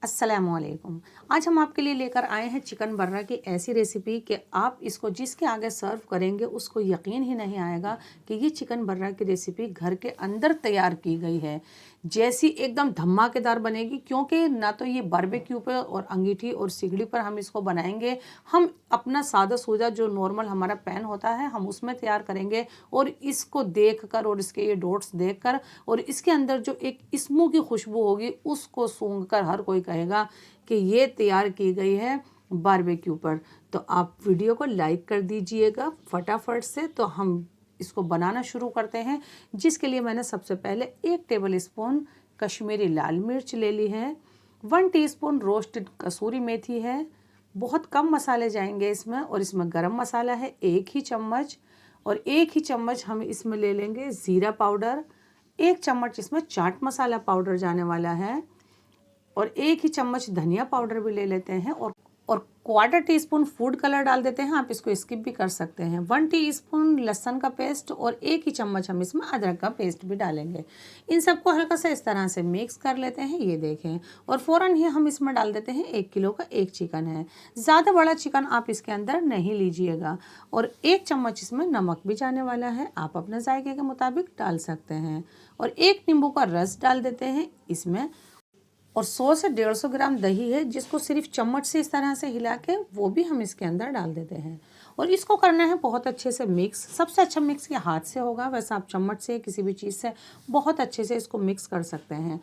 अस्सलामुअलैकुम। आज हम आपके लिए लेकर आए हैं चिकन बर्रा की ऐसी रेसिपी कि आप इसको जिसके आगे सर्व करेंगे उसको यकीन ही नहीं आएगा कि ये चिकन बर्रा की रेसिपी घर के अंदर तैयार की गई है। जैसी एकदम धमाकेदार बनेगी, क्योंकि ना तो ये बारबेक्यू पे और अंगीठी और सिगड़ी पर हम इसको बनाएंगे। हम अपना सादा सूजा जो नॉर्मल हमारा पैन होता है हम उसमें तैयार करेंगे और इसको देखकर और इसके ये डॉट्स देखकर और इसके अंदर जो एक स्मोकी की खुशबू होगी उसको सूंघकर हर कोई कहेगा कि ये तैयार की गई है बारबेक्यू पर। तो आप वीडियो को लाइक कर दीजिएगा फटाफट से। तो हम इसको बनाना शुरू करते हैं, जिसके लिए मैंने सबसे पहले 1 टेबल स्पून कश्मीरी लाल मिर्च ले ली है, 1 टीस्पून रोस्टेड कसूरी मेथी है, बहुत कम मसाले जाएंगे इसमें, और इसमें गरम मसाला है 1 ही चम्मच, और 1 ही चम्मच हम इसमें ले लेंगे ज़ीरा पाउडर, 1 चम्मच इसमें चाट मसाला पाउडर जाने वाला है, और 1 ही चम्मच धनिया पाउडर भी ले लेते हैं, और 1/4 टीस्पून फूड कलर डाल देते हैं। आप इसको स्किप भी कर सकते हैं। 1 टीस्पून लहसुन का पेस्ट और 1 ही चम्मच हम इसमें अदरक का पेस्ट भी डालेंगे। इन सबको हल्का सा इस तरह से मिक्स कर लेते हैं, ये देखें, और फ़ौरन ही हम इसमें डाल देते हैं 1 किलो का 1 चिकन है। ज़्यादा बड़ा चिकन आप इसके अंदर नहीं लीजिएगा, और 1 चम्मच इसमें नमक भी जाने वाला है, आप अपने जायके के मुताबिक डाल सकते हैं, और 1 नींबू का रस डाल देते हैं इसमें, और 100 से 150 ग्राम दही है जिसको सिर्फ चम्मच से इस तरह से हिला के वो भी हम इसके अंदर डाल देते हैं, और इसको करना है बहुत अच्छे से मिक्स। सबसे अच्छा मिक्स ये हाथ से होगा, वैसे आप चम्मच से किसी भी चीज़ से बहुत अच्छे से इसको मिक्स कर सकते हैं।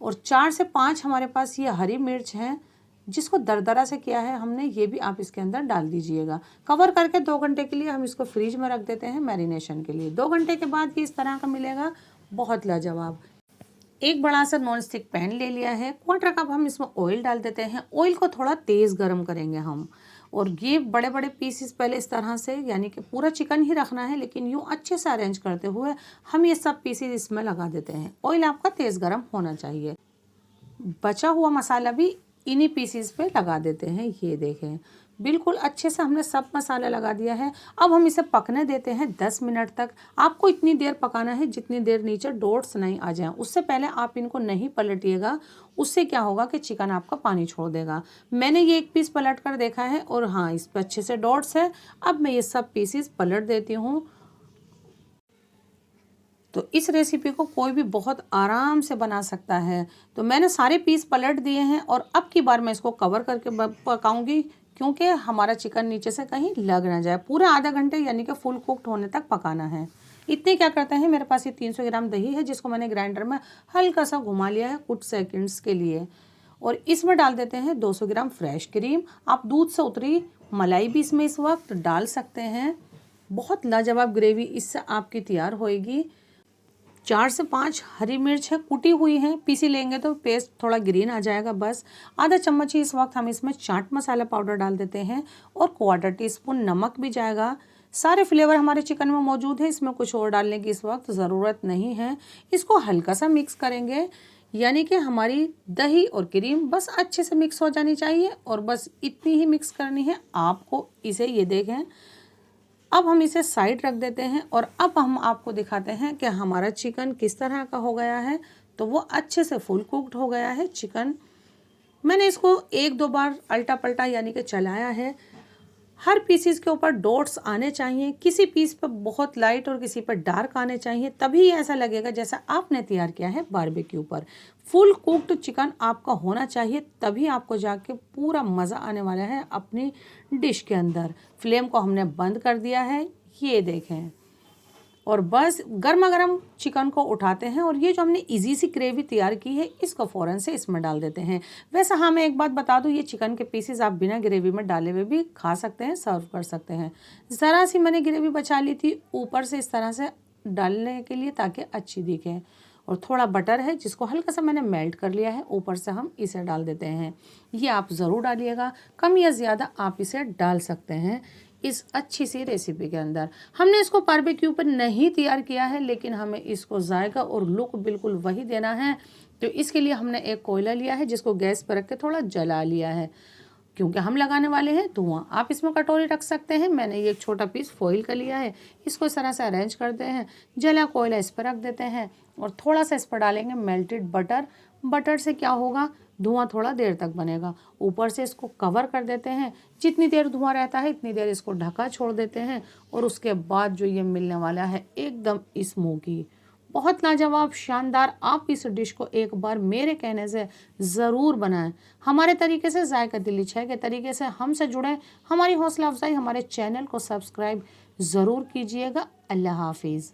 और 4 से 5 हमारे पास ये हरी मिर्च हैं जिसको दरदरा से किया है हमने, ये भी आप इसके अंदर डाल दीजिएगा। कवर करके 2 घंटे के लिए हम इसको फ्रिज में रख देते हैं मैरिनेशन के लिए। 2 घंटे के बाद ये इस तरह का मिलेगा, बहुत लाजवाब। एक बड़ा सा नॉन स्टिक पैन ले लिया है, 1/4 कप हम इसमें ऑयल डाल देते हैं। ऑयल को थोड़ा तेज़ गर्म करेंगे हम, और ये बड़े बड़े पीसेस पहले इस तरह से, यानी कि पूरा चिकन ही रखना है लेकिन यूँ अच्छे से अरेंज करते हुए हम ये सब पीसेस इसमें लगा देते हैं। ऑयल आपका तेज़ गर्म होना चाहिए। बचा हुआ मसाला भी इन्हीं पीसेस पे लगा देते हैं, ये देखें, बिल्कुल अच्छे से हमने सब मसाला लगा दिया है। अब हम इसे पकने देते हैं 10 मिनट तक। आपको इतनी देर पकाना है जितनी देर नीचे डॉट्स नहीं आ जाएं। उससे पहले आप इनको नहीं पलटिएगा, उससे क्या होगा कि चिकन आपका पानी छोड़ देगा। मैंने ये एक पीस पलट कर देखा है और हाँ, इस पर अच्छे से डॉट्स है। अब मैं ये सब पीसेस पलट देती हूँ। तो इस रेसिपी को कोई भी बहुत आराम से बना सकता है। तो मैंने सारे पीस पलट दिए हैं, और अब की बार मैं इसको कवर करके पकाऊंगी, क्योंकि हमारा चिकन नीचे से कहीं लग ना जाए। पूरा आधा घंटे यानी कि फुल कुक्ड होने तक पकाना है। इतने क्या करते हैं, मेरे पास ये 300 ग्राम दही है जिसको मैंने ग्राइंडर में हल्का सा घुमा लिया है कुछ सेकंड्स के लिए, और इसमें डाल देते हैं 200 ग्राम फ्रेश क्रीम। आप दूध से उतरी मलाई भी इसमें इस वक्त डाल सकते हैं। बहुत लाजवाब ग्रेवी इससे आपकी तैयार होएगी। 4 से 5 हरी मिर्च है, कुटी हुई है, पीसी लेंगे तो पेस्ट थोड़ा ग्रीन आ जाएगा। बस आधा चम्मच ही इस वक्त हम इसमें चाट मसाला पाउडर डाल देते हैं, और 1/4 टीस्पून नमक भी जाएगा। सारे फ्लेवर हमारे चिकन में मौजूद है, इसमें कुछ और डालने की इस वक्त ज़रूरत नहीं है। इसको हल्का सा मिक्स करेंगे, यानी कि हमारी दही और क्रीम बस अच्छे से मिक्स हो जानी चाहिए, और बस इतनी ही मिक्स करनी है आपको इसे। ये देखें, अब हम इसे साइड रख देते हैं, और अब हम आपको दिखाते हैं कि हमारा चिकन किस तरह का हो गया है। तो वो अच्छे से फुल कुक्ड हो गया है चिकन। मैंने इसको 1-2 बार अल्टा पल्टा यानी कि चलाया है। हर पीसीस के ऊपर डॉट्स आने चाहिए, किसी पीस पर बहुत लाइट और किसी पर डार्क आने चाहिए, तभी ऐसा लगेगा जैसा आपने तैयार किया है बारबेक्यू पर। फुल कुक्ड चिकन आपका होना चाहिए, तभी आपको जाके पूरा मज़ा आने वाला है अपनी डिश के अंदर। फ्लेम को हमने बंद कर दिया है, ये देखें, और बस गर्मा गर्म चिकन को उठाते हैं, और ये जो हमने इजी सी ग्रेवी तैयार की है इसको फ़ौरन से इसमें डाल देते हैं। वैसे हाँ, मैं एक बात बता दूँ, ये चिकन के पीसेस आप बिना ग्रेवी में डाले हुए भी खा सकते हैं, सर्व कर सकते हैं। ज़रा सी मैंने ग्रेवी बचा ली थी ऊपर से इस तरह से डालने के लिए ताकि अच्छी दिखे, और थोड़ा बटर है जिसको हल्का सा मैंने मेल्ट कर लिया है, ऊपर से हम इसे डाल देते हैं। ये आप ज़रूर डालिएगा, कम या ज़्यादा आप इसे डाल सकते हैं इस अच्छी सी रेसिपी के अंदर। हमने इसको बारबेक्यू पर नहीं तैयार किया है, लेकिन हमें इसको जायका और लुक बिल्कुल वही देना है। तो इसके लिए हमने एक कोयला लिया है जिसको गैस पर रख के थोड़ा जला लिया है, क्योंकि हम लगाने वाले हैं धुआं। आप इसमें कटोरी रख सकते हैं, मैंने ये एक छोटा पीस फॉइल का लिया है, इसको इस तरह से अरेंज करते हैं, जला कोयला इस पर रख देते हैं, और थोड़ा सा इस पर डालेंगे मेल्टेड बटर। बटर से क्या होगा, धुआं थोड़ा देर तक बनेगा। ऊपर से इसको कवर कर देते हैं, जितनी देर धुआं रहता है इतनी देर इसको ढका छोड़ देते हैं और उसके बाद जो ये मिलने वाला है एकदम स्मोकी, बहुत लाजवाब, शानदार। आप इस डिश को एक बार मेरे कहने से ज़रूर बनाएं। हमारे तरीके से, जायका दिल्ली 6 के तरीके से हमसे जुड़ें, हमारी हौसला अफजाई, हमारे चैनल को सब्सक्राइब ज़रूर कीजिएगा। अल्लाह हाफिज़।